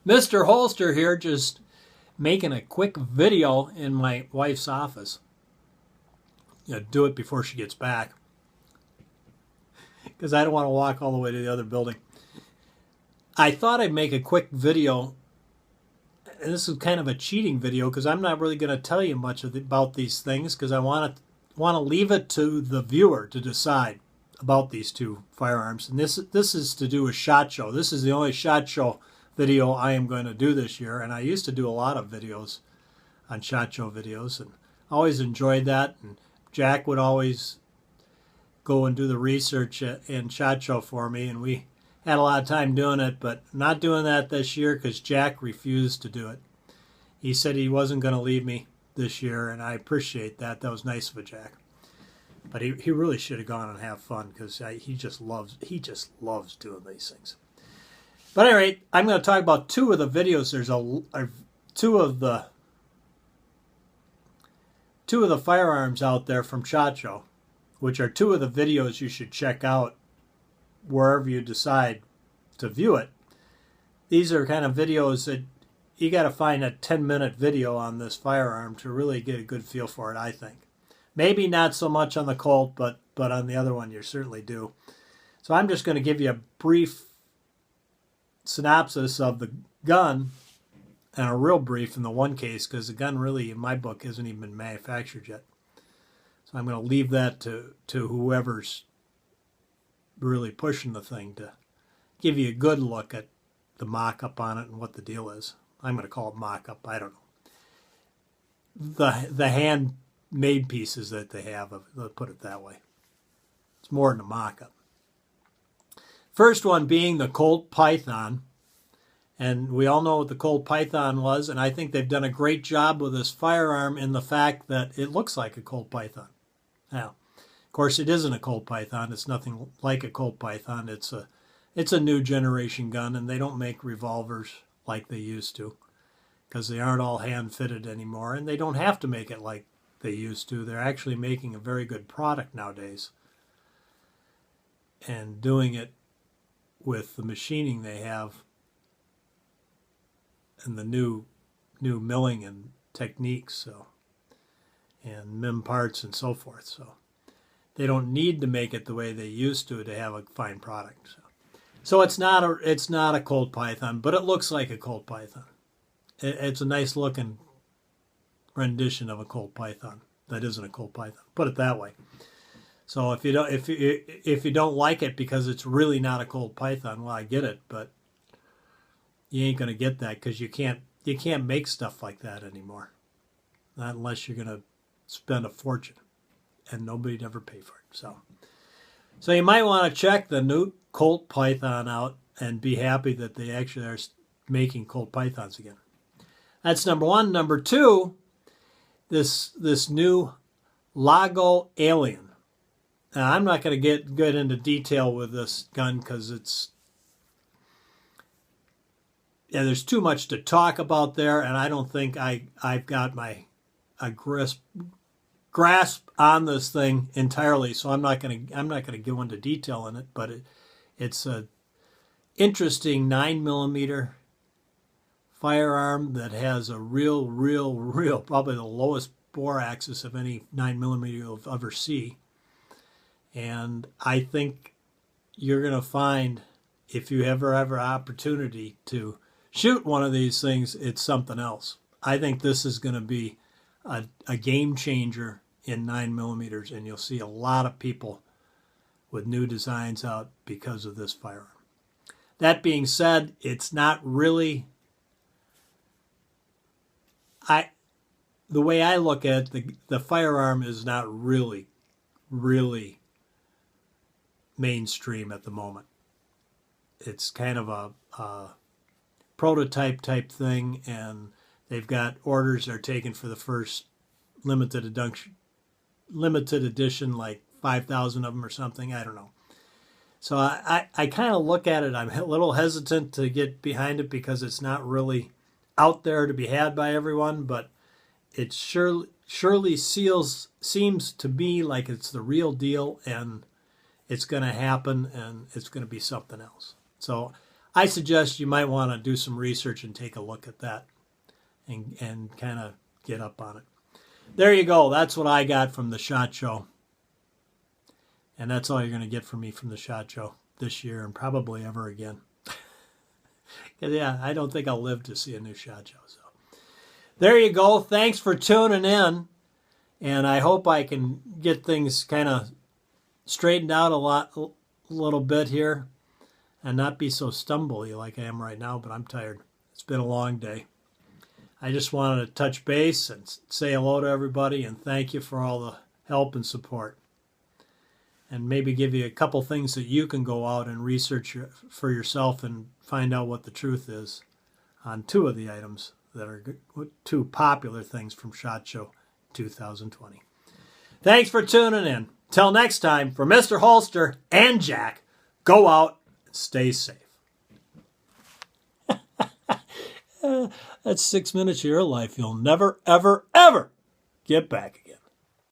Mr. Holster here, just making a quick video in my wife's office. Do it before she gets back, because I don't want to walk all the way to the other building. I thought I'd make a quick video, and this is kind of a cheating video because I'm not really going to tell you much about these things because I want to leave it to the viewer to decide about these two firearms. And this is to do a SHOT Show. This is the only SHOT Show video I am going to do this year, and I used to do a lot of videos on SHOT Show videos, and I always enjoyed that. And Jack would always go and do the research in SHOT Show for me, and we had a lot of time doing it, but not doing that this year because Jack refused to do it. He said he wasn't going to leave me this year, and I appreciate that. That was nice of a Jack. But he really should have gone and have fun because he just loves doing these things. But at any rate, I'm going to talk about two of the videos. There's two of the firearms out there from SHOT Show, which are two of the videos you should check out wherever you decide to view it. These are kind of videos that you got to find a 10-minute video on this firearm to really get a good feel for it, I think. Maybe not so much on the Colt, but on the other one you certainly do. So I'm just going to give you a brief synopsis of the gun, and a real brief in the one case because the gun really, in my book, hasn't even been manufactured yet. So I'm going to leave that to whoever's really pushing the thing to give you a good look at the mock-up on it and what the deal is. I'm going to call it mock-up. I don't know. The handmade pieces that they have, let's put it that way. It's more than a mock-up. First one being the Colt Python. And we all know what the Colt Python was, and I think they've done a great job with this firearm in the fact that it looks like a Colt Python. Now, of course, it isn't a Colt Python. It's nothing like a Colt Python. It's a new generation gun, and they don't make revolvers like they used to because they aren't all hand-fitted anymore, and they don't have to make it like they used to. They're actually making a very good product nowadays and doing it with the machining they have and the new milling and techniques, and MIM parts and so forth. So they don't need to make it the way they used to have a fine product. So it's not a Colt Python, but it looks like a Colt Python. It's a nice looking rendition of a Colt Python that isn't a Colt Python. Put it that way. So if you don't like it because it's really not a Colt Python, well, I get it, but you ain't going to get that because you can't make stuff like that anymore. Not unless you're going to spend a fortune, and nobody'd ever pay for it. So you might want to check the new Colt Python out and be happy that they actually are making Colt Pythons again. That's number one. Number two, this new Lago Alien. Now, I'm not going to get into detail with this gun because there's too much to talk about there, and I don't think I've got a grasp on this thing entirely. So I'm not going to go into detail in it, but it's a interesting 9mm firearm that has a real probably the lowest bore axis of any 9mm you'll ever see. And I think you're going to find, if you ever have an opportunity to shoot one of these things, it's something else. I think this is going to be a game changer in 9mm, and you'll see a lot of people with new designs out because of this firearm. That being said, it's not really, the way I look at it, the firearm is not really mainstream at the moment. It's kind of a prototype type thing, and they've got orders that are taken for the first limited edition, like 5,000 of them or something. I don't know. So I kind of look at it, I'm a little hesitant to get behind it because it's not really out there to be had by everyone, but it surely seems to be like it's the real deal, and it's going to happen, and it's going to be something else. So I suggest you might want to do some research and take a look at that and kind of get up on it. There you go. That's what I got from the SHOT Show. And that's all you're going to get from me from the SHOT Show this year and probably ever again. Yeah, I don't think I'll live to see a new SHOT Show. So there you go. Thanks for tuning in. And I hope I can get things kind of straightened out a little bit here and not be so stumbly like I am right now, but I'm tired. It's been a long day. I just wanted to touch base and say hello to everybody and thank you for all the help and support. And maybe give you a couple things that you can go out and research for yourself and find out what the truth is on two of the items that are two popular things from SHOT Show 2020. Thanks for tuning in. Till next time, for Mr. Holster and Jack, go out and stay safe. That's 6 minutes of your life you'll never, ever, ever get back again.